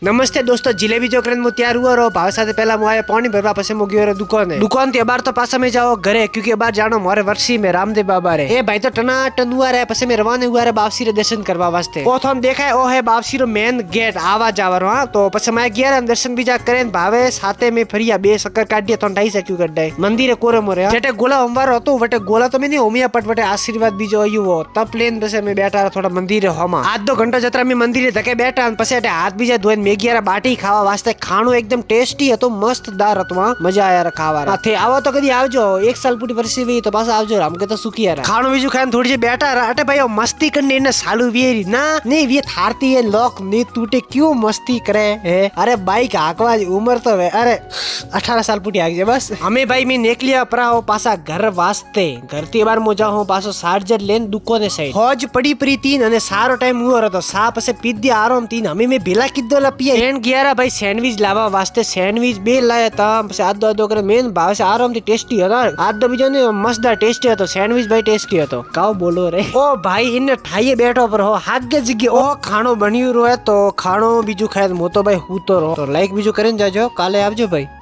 नमस्ते दोस्तों, जिलेबी जो करन मु तैयार हुआ रो भाव साथे पहला मु आया पानी भरवा पछे मु गयो रे दुकान ते बार तो पासा में जाओ घरे क्योंकि बार जानो मारे वर्षी में रामदेव बाबा रे ए भाई तो टना टनुआ रे पछे में रवाने हुआ रे बापसी रे दर्शन करवा वास्ते ओ थम देखा है ओ है बापसी रो मेन गेट आवा जावर हां तो पछे मैं गया रे दर्शन बीजा करे भावे साथे में फरिया बे शक्कर काढिया तो ढाई सक्यू कर दे मंदिर कोरे मोरे जेटे गोला होमवार હતો વટે गोला तो में नहीं ओमिया पट वटे आशीर्वाद बीजो आयो हो तब प्लेन बसे में बैठा थोड़ा मंदिर होमा आज 2 घंटा जत्रा में मंदिर धके बैठा पछे हाथ बीजा धोઈને મેગીયા બાટી ખાવા વાસ્તે ખાણું એકદમ ટેસ્ટી હતો મસ્તદાર હતો મજા આયા ખાવા હાથે આવો તો કદી આવજો એક સાલ પૂરી વર્ષી વી તો પાછા આવજો રામ કે તો સુકી યાર ખાણું બીજું ખાઈને થોડી જે બેઠા અટે ભાઈ મસ્તી કરીને એને સાલુ વેરી ના નહીં વે થારતી એ લોક ની તૂટે ક્यों મસ્તી કરે હે અરે બાઈક હાકવા ઉમર તો અરે 18 साल पूरी आगे बस हमें भाई मैं निकलिया पराओ पासा घर वास्ते घर થી બાર મો જાઉં પાછો ચાર્જર લેન દુકાને સાઈડ હોજ પડી પરી તીન અને સારો ટાઈમ હુઓ હતો સા પછી પીધી આરામ તીન અમે મે ભેલા કીધો લપિયા એન ગયા ભાઈ સેન્ડવિચ લાવવા વાસ્તે સેન્ડવિચ બે લાયા તા પછી આદો કરે મેન ભાવ છે આરામ થી ટેસ્ટી હતો આદો બીજો ને મસ્તદાર ટેસ્ટી હતો સેન્ડવિચ ભાઈ ટેસ્ટી હતો કાવ બોલો રે ઓ ભાઈ ઇને ઠાઈએ બેઠો પર હો હાગે જગ્યા ઓ ખાણો બન્યું રહે તો ખાણો બીજું ખાય મો તો ભાઈ હું તો લાઈક બીજું કરીને જાજો કાલે આવજો ભાઈ।